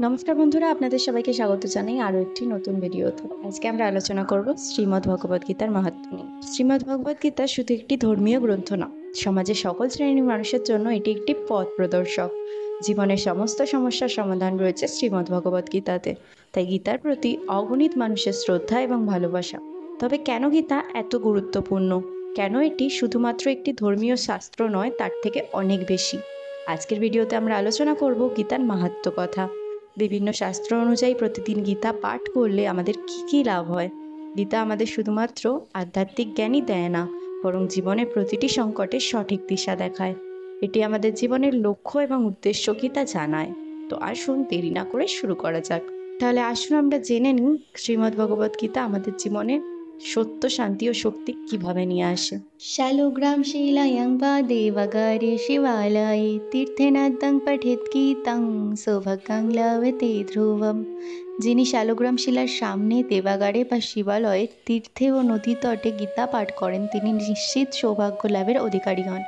নমস্কার বন্ধুরা, আপনাদের সবাইকে স্বাগত জানাই আরও একটি নতুন ভিডিওতে। আজকে আমরা আলোচনা করব শ্রীমদ্ ভগবদ্গীতার মাহাত্ম্য নিয়ে। শ্রীমদ্ ভগবদ্গীতা শুধু একটি ধর্মীয় গ্রন্থ না, সমাজের সকল শ্রেণীর মানুষের জন্য এটি একটি পথ প্রদর্শক। জীবনের সমস্ত সমস্যার সমাধান রয়েছে শ্রীমদ্ ভগবদ্গীতাতে। তাই গীতার প্রতি অগণিত মানুষের শ্রদ্ধা এবং ভালোবাসা। তবে কেন গীতা এত গুরুত্বপূর্ণ? কেন এটি শুধুমাত্র একটি ধর্মীয় শাস্ত্র নয়, তার থেকে অনেক বেশি? আজকের ভিডিওতে আমরা আলোচনা করব গীতার মাহাত্ম্য কথা। বিভিন্ন শাস্ত্র অনুযায়ী প্রতিদিন গীতা পাঠ করলে আমাদের কী কী লাভ হয়। গীতা আমাদের শুধুমাত্র আধ্যাত্মিক জ্ঞানই দেয় না, বরং জীবনের প্রতিটি সংকটের সঠিক দিশা দেখায়। এটি আমাদের জীবনের লক্ষ্য এবং উদ্দেশ্য কি তা জানায়। তো আসুন দেরি না করে শুরু করা যাক। তাহলে আসুন আমরা জেনে নিই শ্রীমদ্ ভগবদ্গীতা আমাদের জীবনে সত্য, শান্তি ও শক্তি কিভাবে নিয়ে আসে। শালগ্রাম শিলায়াং বা দেবগারে শিবালয়ে তীর্থেনাদ্যং পঠেৎ গীতাং সৌভাগ্যং লভতে ধ্রুবম। যিনি শালগ্রাম শিলার সামনে দেবাগারে বা শিবালয়ে তীর্থে ও নদীর তটে গীতা পাঠ করেন, তিনি নিশ্চিত সৌভাগ্য লাভের অধিকারী হন।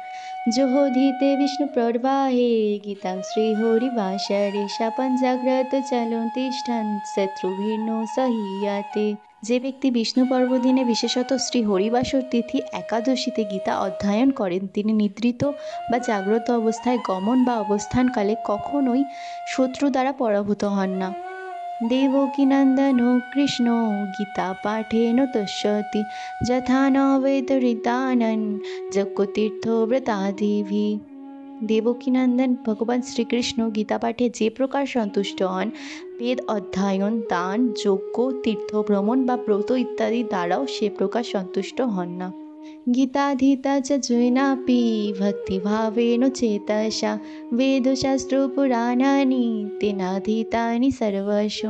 জোহধিতে বিষ্ণু প্রর্বাহে গীতাং শ্রীহরিবাসরে শাপন জাগ্রত চলন তিষ্ঠন শত্রুভির্নো সহিয়াতে। যে ব্যক্তি বিষ্ণু পর্বদিনে, বিশেষত শ্রী হরিবাসর তিথি একাদশীতে গীতা অধ্যয়ন করেন, তিনি নিদ্রিত বা জাগ্রত অবস্থায় গমন বা অবস্থানকালে কখনোই শত্রু দ্বারা পরাভূত হন না। দেবকীনন্দনো কৃষ্ণ গীতা পাঠেন তুষ্যতি যথা ন বেদরিতানন যজ্ঞতীর্থ ব্রতাদিভি। দেবকীনন্দন ভগবান শ্রীকৃষ্ণ গীতা পাঠে যে প্রকার সন্তুষ্ট হন, বেদ অধ্যয়ন, দান, যজ্ঞ, তীর্থ ভ্রমণ বা ব্রত ইত্যাদি দ্বারাও সে প্রকার সন্তুষ্ট হন না। গীতাধীতা চ জৈনাপি ভক্তিভাবেন চেতসা বেদশাস্ত্র পুরাণানি তেনাধীতানি সর্বস্ব।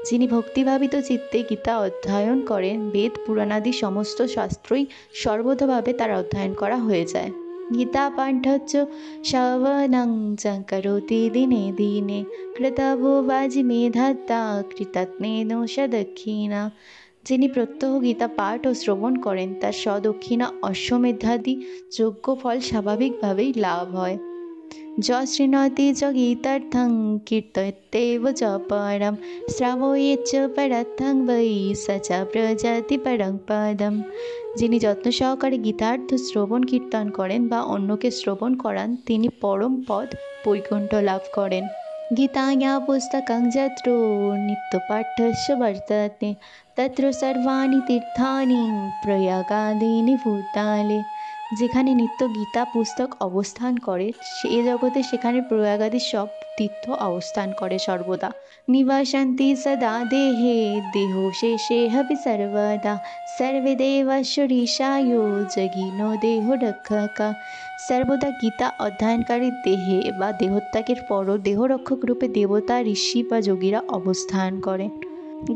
যিনি ভক্তিভাবিত চিত্তে গীতা অধ্যয়ন করেন, বেদ পুরাণাদি সমস্ত শাস্ত্রই সর্বতোভাবে তার অধ্যয়ন করা হয়ে যায়। গীতা পাঠচ্চ শ্রবণং চ করোতি দিনে দিনে কৃতভো বাজি মেধাত্তা কৃতজ্ঞেন সদক্ষিণা। যিনি প্রত্যহ গীতা পাঠ ও শ্রবণ করেন, তার সদক্ষিণা অশ্বমেধাদি যোগ্য ফল স্বাভাবিকভাবেই লাভ হয়। য শৃণোতি চ গীতার্থং কীর্তয়েত্যেব চ পরম শ্রাবয়েচ্চ পরার্থং বৈ স চ ব্রজতি পরং পদম। যিনি যত্ন সহকারে গীতার্থ শ্রবণ কীর্তন করেন বা অন্যকে শ্রবণ করান, তিনি পরম পদ বৈকুণ্ঠ লাভ করেন। গীতায়া পুস্তকং যত্র নিত্যপাঠ্যস্য বর্ততে তত্র সর্বাণি তীর্থানি প্রয়াগাদীনি ভূতালে। যেখানে নিত্য গীতা পুস্তক অবস্থান করে, সে জগতে সেখানে প্রয়াগাদি সব তীর্থ অবস্থান করে সর্বদা। নিবাসন্তি সদা দেহে দেহ শেষে হবি সর্বদা সর্বে দেবাশ্বরীশায় জগিনো দেহ রক্ষকা। সর্বদা গীতা অধ্যয়নকারী দেহে বা দেহত্যাগের পরও দেহরক্ষক রূপে দেবতা, ঋষি বা যোগীরা অবস্থান করে।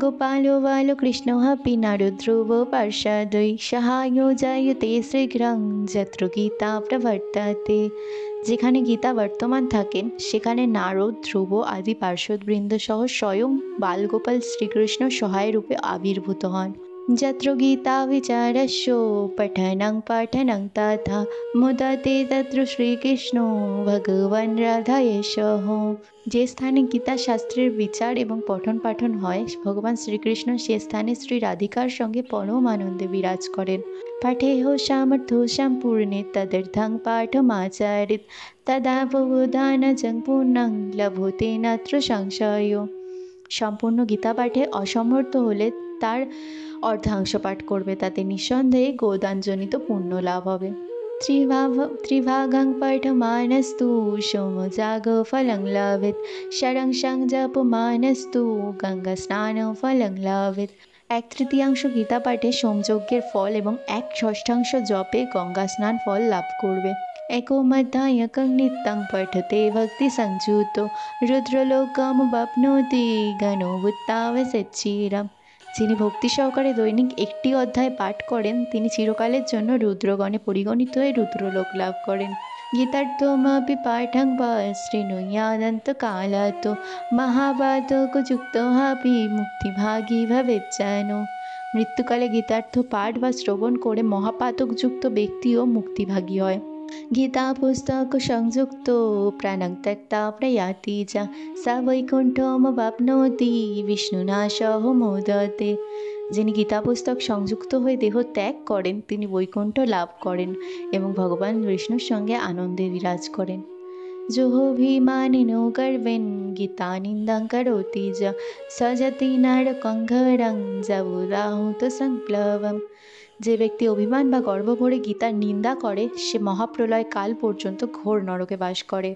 গোপালো বালো কৃষ্ণোऽপি নারদ্রুব পার্ষদৈ সাহায্য জায়তে শীঘ্রং যত্র গীতা প্রবর্ততে। যেখানে গীতা বর্তমান থাকেন, সেখানে নারদ, ধ্রুব আদি পার্শ্বদবৃন্দ সহ স্বয়ং বালগোপাল শ্রীকৃষ্ণ সহায় রূপে আবির্ভূত হন। যত্র গীতা বিচারস্য পঠনং পাঠনং তথা মুদতে তত্র শ্রীকৃষ্ণ ভগবান রাধায়েশঃ। যে স্থানে গীতা শাস্ত্রের বিচার এবং পঠন পাঠন হয়, ভগবান শ্রীকৃষ্ণ সে স্থানে শ্রী রাধিকার সঙ্গে পরম আনন্দে বিরাজ করেন। পাঠেহ সামর্থ্য সম্পূর্ণে তদর্থং পাঠমাচারিত তদা বহুদানজং পূর্ণং লভতে নাত্র সংশয়। সম্পূর্ণ গীতা পাঠে অসমর্থ হলে তার অর্ধাংশ পাঠ করবে, তাতে নিঃসন্দেহে গোদানজনিত পুণ্য লাভ হবে। ত্রিভাগং পঠমানস্তু সোমযাগ ফলং লভেত ষড়ংশং জপমানস্তু গঙ্গা স্নান ফলং লভেত। 1/3 গীতা পাঠে সোমযজ্ঞের ফল এবং 1/6 জপে গঙ্গা স্নান ফল লাভ করবে। একমধ্যায়কং নিত্যং পঠতে ভক্তি সংযুত রুদ্রলোকম বাপ্নোতি গণভূত্তাবসচ্চিরম। যিনি ভক্তি সহকারে দৈনিক একটি অধ্যায় পাঠ করেন, তিনি চিরকালের জন্য রুদ্রগণে পরিগণিত হয়ে রুদ্রলোক লাভ করেন। গীতার্থমপি পাঠং বা শৃণুয়াদন্তকালাৎ মহাপাতকযুক্তোऽপি মুক্তিভাগী ভবেজ্জেন। মৃত্যুকালে গীতার্থ পাঠ বা শ্রবণ করে মহাপাতকযুক্ত ব্যক্তিও মুক্তিভাগী হয়। গীতা পুস্তক সংযুক্ত প্রাণং ত্যক্তা প্রয়াতি চ সা বৈকুণ্ঠমবাপ্নোতি বিষ্ণুনা সহ মোদতে। যিনি গীতা পুস্তক সংযুক্ত হয়ে দেহ ত্যাগ করেন তিনি বৈকুণ্ঠ লাভ করেন এবং ভগবান বিষ্ণুর সঙ্গে আনন্দে বিরাজ করেন। জোহভিমানিনো গর্বেন গীতা নিন্দাং করোতি চ সজতি নরকঙ্ঘরং জবুদাহুত সংপ্লবম। যে ব্যক্তি অভিমান বা গর্ব ভরে গীতার নিন্দা করে সে মহাপ্রলয় কাল পর্যন্ত ঘোর নরকে বাস করে।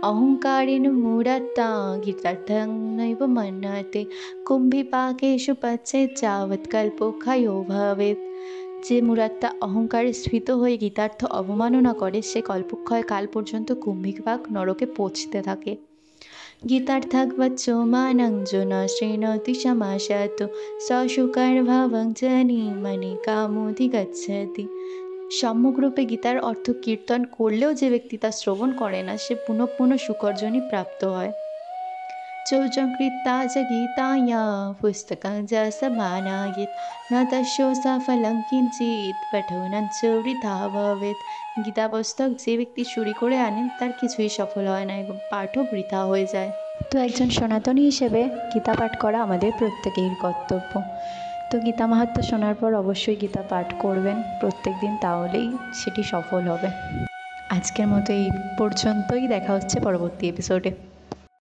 অহংকারেণ মূঢ়াত্মা গীতার্থং নৈব মন্যতে কুম্ভিপাকেষু পচ্ছেদ যাবৎ কল্পক্ষয়ো ভবেৎ। যে মূঢ়াত্মা অহংকারে স্ফীত হয়ে গীতার্থ অবমাননা করে সে কল্পক্ষয় কাল পর্যন্ত কুম্ভিপাক নরকে পৌঁছতে থাকে। গীতার্থাগ্বচ্চ মানং জন শ্রীণতি সমাসাত সশুকার ভাবং জনি মনে কামোধিগচ্ছতি। সম্যকরূপে গীতার অর্থ কীর্তন করলেও যে ব্যক্তি তা শ্রবণ করে না সে পুনঃ পুনঃ শুকর্জনী প্রাপ্ত হয়। চৌচকৃতা চ গীতায়া পুস্তকং চ সমানায়েত ন তস্য সফলং কিঞ্চিৎ পঠনং চ বৃথা ভবেৎ। গীতা পুস্তক যে ব্যক্তি চুরি করে আনেন তার কিছুই সফল হয় না এবং পাঠও বৃথা হয়ে যায়। তো একজন সনাতনী হিসেবে গীতা পাঠ করা আমাদের প্রত্যেকের কর্তব্য। তো গীতা মাহাত্ম্য শোনার পর অবশ্যই গীতা পাঠ করবেন প্রত্যেক দিন, তাহলেই সেটি সফল হবে। আজকের মতো এই পর্যন্তই, দেখা হচ্ছে পরবর্তী এপিসোডে।